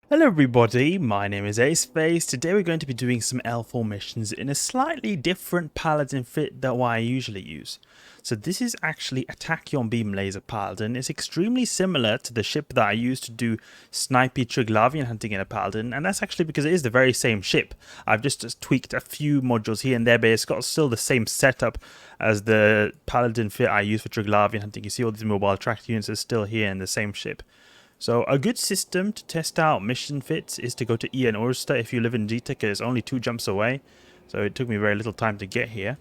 Hello everybody, my name is Aceface. Today we're going to be doing some L4 missions in a slightly different Paladin fit than what I usually use. So this is actually a Tachyon beam laser Paladin. It's extremely similar to the ship that I used to do snipey Triglavian hunting in a Paladin, and that's actually because it is the very same ship. I've just tweaked a few modules here and there, but it's got still the same setup as the Paladin fit I use for Triglavian hunting. You see all these mobile tracked units are still here in the same ship. So a good system to test out mission fits is to go to Ian Orster if you live in Gita, it's only 2 jumps away. So it took me very little time to get here.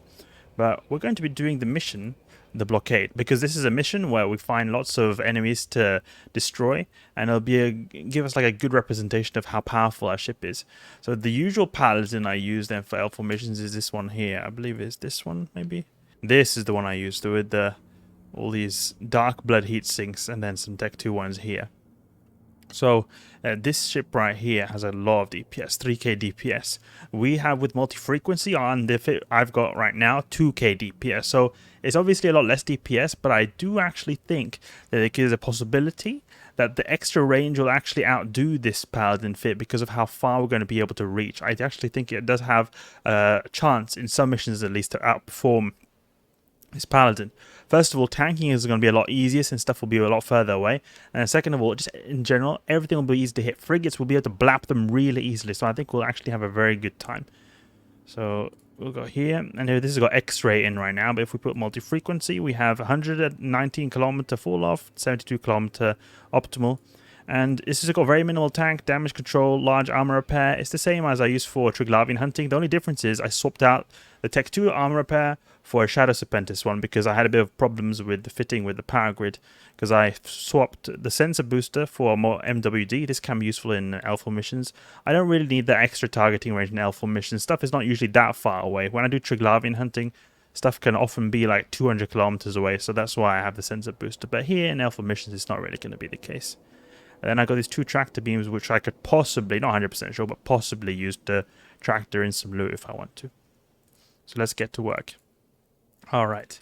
But we're going to be doing the mission, the blockade, because this is a mission where we find lots of enemies to destroy, and it'll be give us like a good representation of how powerful our ship is. So the usual Paladin I use then for L4 missions is this one here. I believe it's this one, maybe. This is the one I used with all these dark blood heat sinks and then some Tech 2 ones here. So this ship right here has a lot of DPS, 3k DPS. We have with multi-frequency on the fit I've got right now 2k DPS. So it's obviously a lot less DPS, but I do actually think that there is a possibility that the extra range will actually outdo this Paladin fit because of how far we're going to be able to reach. I actually think it does have a chance in some missions at least to outperform this Paladin. First of all, tanking is going to be a lot easier since stuff will be a lot further away. And second of all, just in general, everything will be easy to hit. Frigates will be able to blap them really easily. So I think we'll actually have a very good time. So we'll go here. And this has got Xray in right now. But if we put multi-frequency, we have 119 kilometer fall off, 72 kilometer optimal. And this has got very minimal tank, damage control, large armor repair. It's the same as I used for Triglavian hunting. The only difference is I swapped out the Tech 2 armor repair for a Shadow Serpentis one because I had a bit of problems with the fitting with the power grid because I swapped the sensor booster for more MWD. This can be useful in L4 missions. I don't really need that extra targeting range in L4 missions. Stuff is not usually that far away. When I do Triglavian hunting, stuff can often be like 200 kilometers away, so that's why I have the sensor booster. But here in L4 missions, it's not really going to be the case. And then I got these 2 tractor beams, which I could possibly, not 100% sure, but possibly use to tractor in some loot if I want to. So let's get to work. Alright.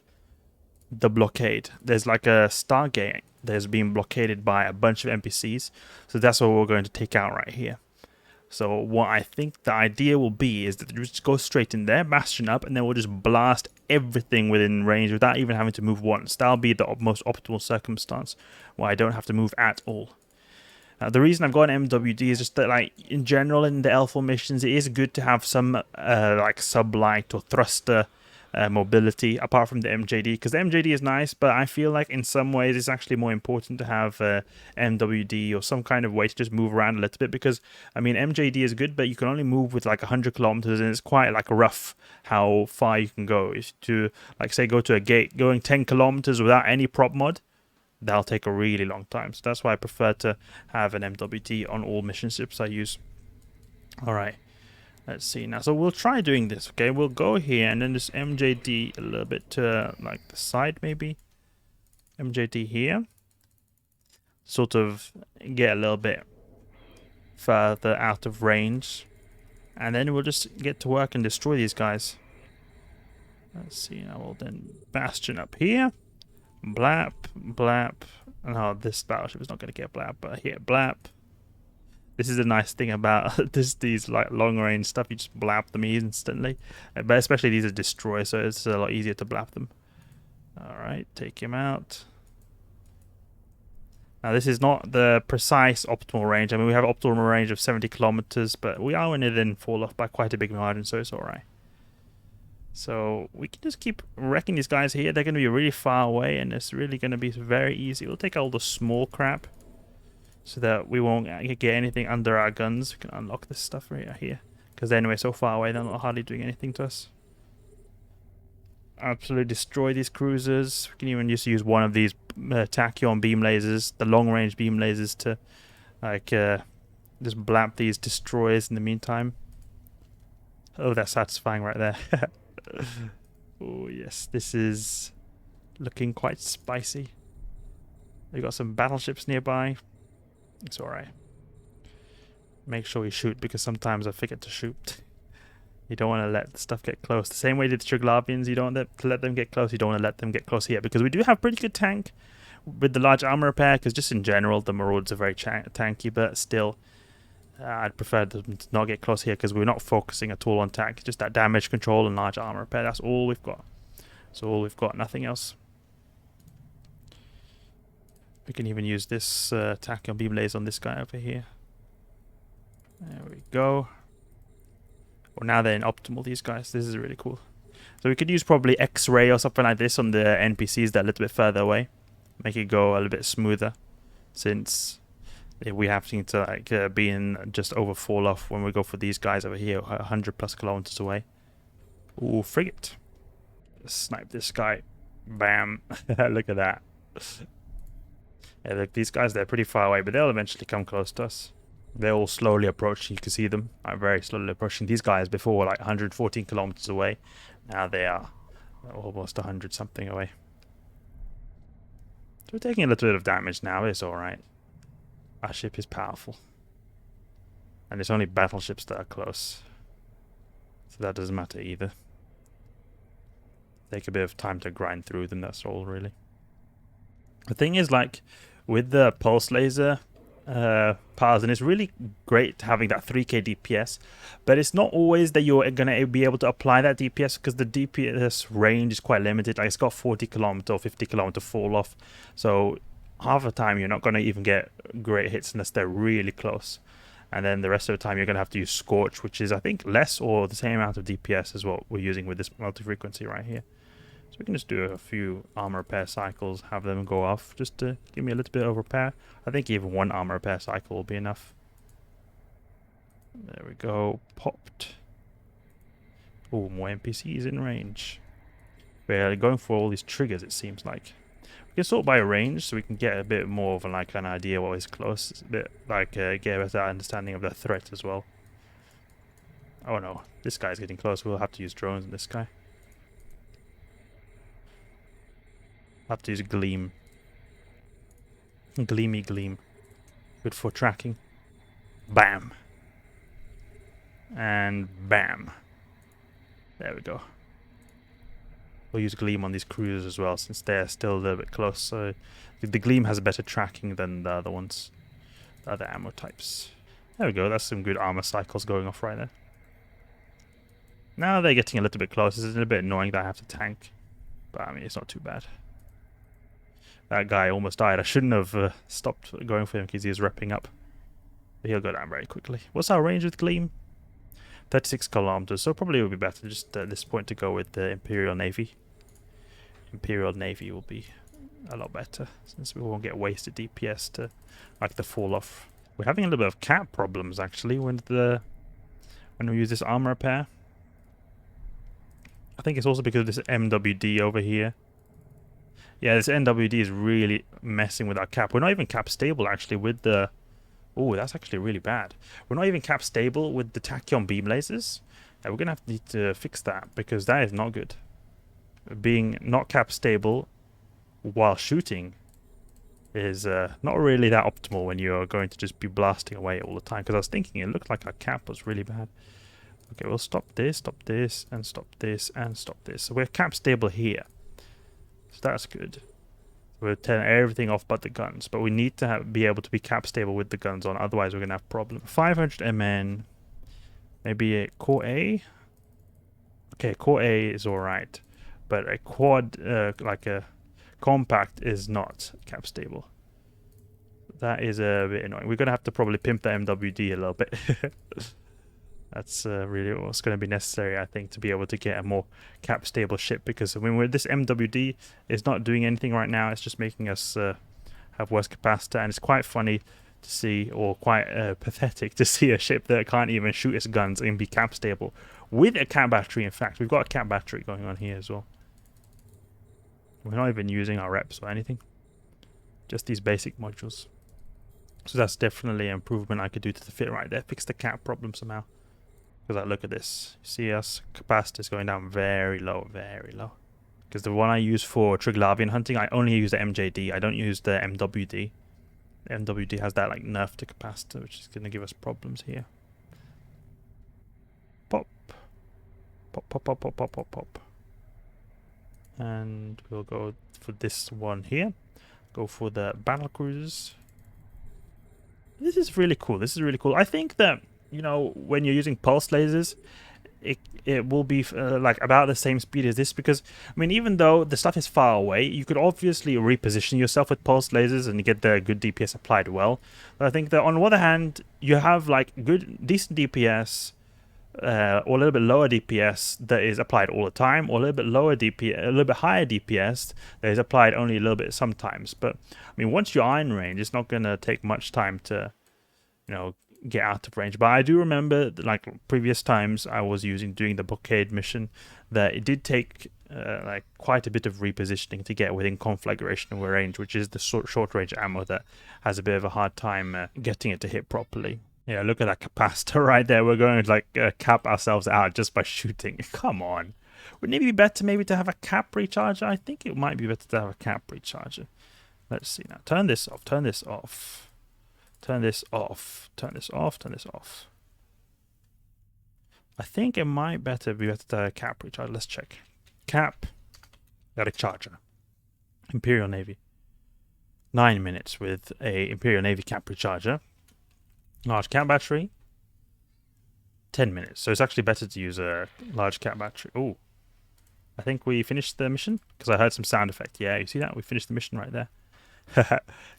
The blockade. There's like a Stargate that's being blockaded by a bunch of NPCs. So that's what we're going to take out right here. So what I think the idea will be is that we just go straight in there, Bastion up, and then we'll just blast everything within range without even having to move once. That'll be the most optimal circumstance where I don't have to move at all. The reason I've got an MWD is just that, like, in general in the L4 missions, it is good to have some like sublight or thruster mobility apart from the MJD, because the MJD is nice, but I feel like in some ways it's actually more important to have MWD or some kind of way to just move around a little bit, because I mean MJD is good, but you can only move with like 100 kilometers and it's quite like rough how far you can go. If to like say go to a gate, going 10 kilometers without any prop mod, that'll take a really long time. So that's why I prefer to have an MWD on all mission ships I use. Alright, let's see now. So we'll try doing this, okay? We'll go here and then just MJD a little bit to like the side maybe. MJD here. Sort of get a little bit further out of range. And then we'll just get to work and destroy these guys. Let's see, now we'll then Bastion up here. Blap, blap. Oh, this battleship is not going to get blap, but here, blap. This is the nice thing about these like long range stuff. You just blap them instantly, but especially these are destroy, so it's a lot easier to blap them. All right, take him out. Now this is not the precise optimal range. I mean, we have optimal range of 70 kilometers, but we are within fall off by quite a big margin, so it's all right. So we can just keep wrecking these guys here. They're going to be really far away, and it's really going to be very easy. We'll take all the small crap so that we won't get anything under our guns. We can unlock this stuff right here. Because they're anyway so far away, they're not hardly doing anything to us. Absolutely destroy these cruisers. We can even just use one of these Tachyon beam lasers, the long-range beam lasers, to like just blap these destroyers in the meantime. Oh, that's satisfying right there. Oh yes, this is looking quite spicy. We've got some battleships nearby. It's alright. Make sure you shoot, because sometimes I forget to shoot. You don't want to let the stuff get close. The same way with the Triglavians, you don't want to let them get close. You don't want to let them get close here, because we do have pretty good tank with the large armor repair, because just in general the Marauders are very tanky, but still I'd prefer them to not get close here because we're not focusing at all on attack. Just that damage control and large armor repair. That's all we've got. That's all we've got. Nothing else. We can even use this Tachyon beam laser on this guy over here. There we go. Well, now they're in optimal, these guys. This is really cool. So we could use probably Xray or something like this on the NPCs that are a little bit further away. Make it go a little bit smoother. Since we have to like be in just over fall off when we go for these guys over here, 100 plus kilometers away. Ooh, frigate. Snipe this guy. Bam. Look at that. Yeah, look, these guys, they're pretty far away, but they'll eventually come close to us. They're all slowly approaching. You can see them. Very slowly approaching. These guys before were like 114 kilometers away. Now they are almost 100 something away. So we're taking a little bit of damage now. It's alright. Our ship is powerful. And it's only battleships that are close. So that doesn't matter either. Take a bit of time to grind through them, that's all really. The thing is, like, with the pulse laser Paladin, it's really great having that 3k DPS, but it's not always that you're going to be able to apply that DPS because the DPS range is quite limited. Like, it's got 40 kilometer or 50 kilometer fall off, so half the time you're not going to even get great hits unless they're really close. And then the rest of the time you're going to have to use Scorch, which is I think less or the same amount of DPS as what we're using with this multi-frequency right here. So we can just do a few armor repair cycles, have them go off, just to give me a little bit of repair. I think even one armor repair cycle will be enough. There we go, popped. Oh, more NPCs in range. We're going for all these triggers, it seems like. We can sort by range, so we can get a bit more of like an idea what is close. It's a bit like get a better understanding of the threat as well. Oh no, this guy's getting close. We'll have to use drones on this guy. Have to use Gleam. Gleamy Gleam. Good for tracking. Bam. And bam. There we go. We'll use Gleam on these cruisers as well, since they're still a little bit close. So the Gleam has better tracking than the other ones. The other ammo types. There we go. That's some good armor cycles going off right there. Now they're getting a little bit close. It's a little bit annoying that I have to tank. But I mean, it's not too bad. That guy almost died. I shouldn't have stopped going for him because he was repping up. But he'll go down very quickly. What's our range with Gleam? 36 kilometers. So probably it would be better just at this point to go with the Imperial Navy. Imperial Navy will be a lot better since we won't get wasted DPS to like the fall off. We're having a little bit of cap problems actually when we use this armor repair. I think it's also because of this MWD over here. Yeah, this NWD is really messing with our cap. We're not even cap stable actually with the... Oh, that's actually really bad. We're not even cap stable with the Tachyon beam lasers. Yeah, we're going to need to fix that because that is not good. Being not cap stable while shooting is not really that optimal when you're going to just be blasting away all the time. Because I was thinking it looked like our cap was really bad. Okay, we'll stop this, and stop this, and stop this. So we're cap stable here. So that's good. We're turning everything off but the guns. But we need to be able to be cap stable with the guns on. Otherwise we're going to have problems. 500 MN. Maybe a Core A? Okay, Core A is alright. But a quad, like a compact, is not cap stable. That is a bit annoying. We're going to have to probably pimp the MWD a little bit. That's really what's going to be necessary, I think, to be able to get a more cap-stable ship. Because when this MWD is not doing anything right now, it's just making us have worse capacity. And it's quite funny to see, or quite pathetic to see a ship that can't even shoot its guns and be cap-stable. With a cap battery, in fact. We've got a cap battery going on here as well. We're not even using our reps or anything. Just these basic modules. So that's definitely an improvement I could do to the fit right there. Fix the cap problem somehow. Because look at this. You see us capacity is going down very low, very low. Because the one I use for Triglavian hunting, I only use the MJD. I don't use the MWD. The MWD has that like nerf to capacitor, which is going to give us problems here. Pop. Pop, pop, pop, pop, pop, pop, pop. And we'll go for this one here. Go for the battle cruisers. This is really cool. This is really cool. I think that, you know, when you're using pulse lasers, it will be like about the same speed as this, because I mean, even though the stuff is far away, you could obviously reposition yourself with pulse lasers and get the good DPS applied well. But I think that on the other hand, you have like decent DPS, or a little bit lower DPS that is applied all the time, or a little bit lower DPS, a little bit higher DPS that is applied only a little bit sometimes. But I mean, once you're in range, it's not gonna take much time to, you know, get out of range. But I do remember, like previous times I was doing the blockade mission, that it did take like quite a bit of repositioning to get within conflagration range, which is the short range ammo that has a bit of a hard time getting it to hit properly. Yeah, look at that capacitor right there. We're going to like cap ourselves out just by shooting. Come on. Wouldn't it be better maybe to have a cap recharger? I think it might be better to have a cap recharger. Let's see now. Turn this off. Turn this off. Turn this off. Turn this off. Turn this off. I think it might be better to have a cap recharger. Let's check. Cap. Got a charger. Imperial Navy. 9 minutes with a Imperial Navy cap recharger. Large cap battery. 10 minutes. So it's actually better to use a large cap battery. Oh, I think we finished the mission because I heard some sound effect. Yeah, you see that? We finished the mission right there.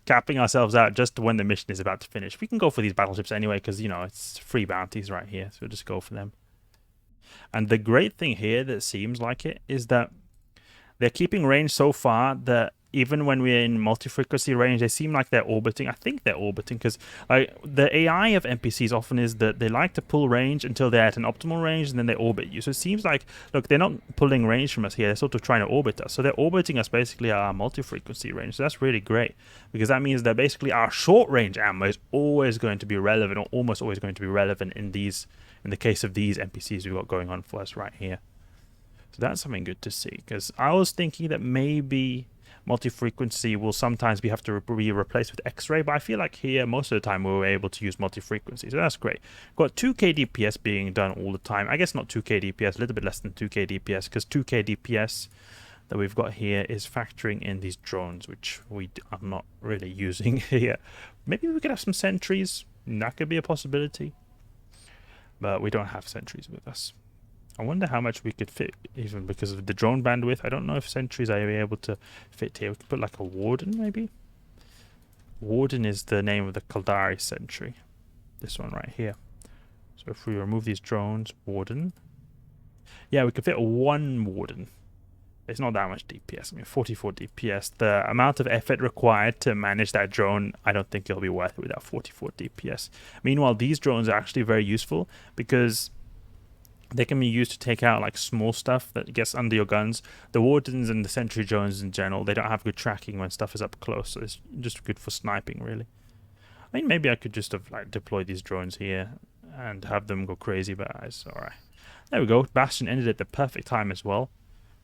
Capping ourselves out just when the mission is about to finish. We can go for these battleships anyway because, you know, it's free bounties right here. So we'll just go for them. And the great thing here that seems like it is that they're keeping range so far that even when we're in multi-frequency range, they seem like they're orbiting. I think they're orbiting because the AI of NPCs often is that they like to pull range until they're at an optimal range and then they orbit you. So it seems like, look, they're not pulling range from us here. They're sort of trying to orbit us. So they're orbiting us basically at our multi-frequency range. So that's really great because that means that basically our short range ammo is always going to be relevant, or almost always going to be relevant in the case of these NPCs we've got going on for us right here. So that's something good to see, because I was thinking that maybe multi-frequency will sometimes have to be replaced with Xray, but I feel like here most of the time we were able to use multi-frequency, so that's great. Got 2k DPS being done all the time. I guess not 2k DPS, a little bit less than 2k DPS, because 2k DPS that we've got here is factoring in these drones, which we are not really using here. Maybe we could have some sentries. That could be a possibility, but we don't have sentries with us. I wonder how much we could fit, even because of the drone bandwidth. I don't know if sentries are able to fit here. We could put like a warden, maybe? Warden is the name of the Kaldari sentry. This one right here. So if we remove these drones, warden. Yeah, we could fit one warden. It's not that much DPS. I mean, 44 DPS. The amount of effort required to manage that drone, I don't think it'll be worth it without 44 DPS. Meanwhile, these drones are actually very useful because they can be used to take out like small stuff that gets under your guns. The wardens and the sentry drones in general, they don't have good tracking when stuff is up close, so it's just good for sniping, really. I mean, maybe I could just have like deployed these drones here and have them go crazy, but it's alright. There we go. Bastion ended at the perfect time as well.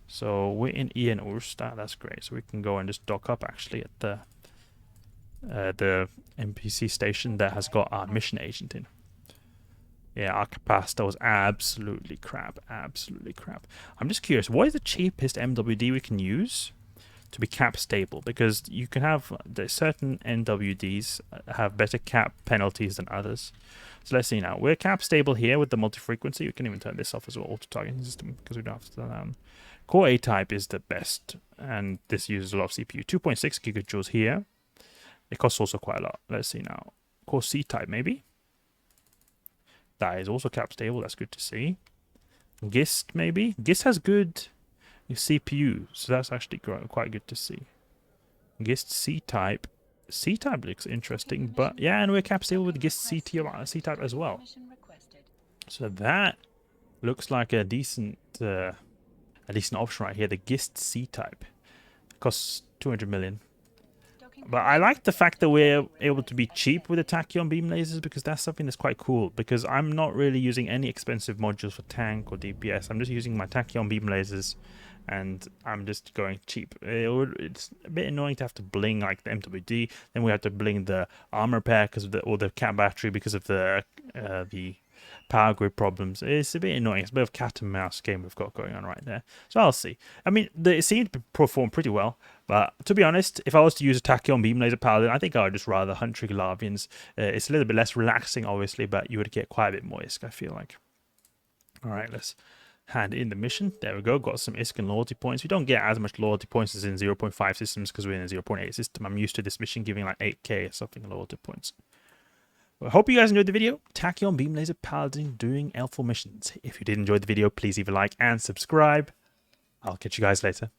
So we're in Ian Ursta. That's great. So we can go and just dock up actually at the NPC station that has got our mission agent in. Yeah, our capacitor was absolutely crap. Absolutely crap. I'm just curious, what is the cheapest MWD we can use to be cap stable? Because you can have certain NWDs have better cap penalties than others. So let's see now. We're cap stable here with the multi-frequency. We can even turn this off as well, auto-targeting system, because we don't have to turn that on. Core A-type is the best, and this uses a lot of CPU. 2.6 gigajoules here. It costs also quite a lot. Let's see now. Core C-type, maybe? That is also cap stable. That's good to see. GIST, maybe? GIST has good CPU, so that's actually quite good to see. GIST C-type. C-type looks interesting, but yeah, and we're cap stable with GIST C-type as well. So that looks like a decent option right here. The GIST C-type costs 200 million. But I like the fact that we're able to be cheap with the Tachyon beam lasers, because that's something that's quite cool. Because I'm not really using any expensive modules for tank or DPS. I'm just using my Tachyon beam lasers, and I'm just going cheap. It's a bit annoying to have to bling like the MWD. Then we have to bling the armor pack because of the cap battery because of the power grid problems. It's a bit annoying. It's a bit of cat and mouse game we've got going on right there. So I'll see. I mean, it seemed to perform pretty well, but But to be honest, if I was to use a Tachyon Beam Laser Paladin, I think I would just rather hunt Triglavians. It's a little bit less relaxing, obviously, but you would get quite a bit more ISK, I feel like. Alright, let's hand in the mission. There we go, got some ISK and loyalty points. We don't get as much loyalty points as in 0.5 systems because we're in a 0.8 system. I'm used to this mission giving like 8k or something loyalty points. Well, I hope you guys enjoyed the video. Tachyon Beam Laser Paladin doing L4 missions. If you did enjoy the video, please leave a like and subscribe. I'll catch you guys later.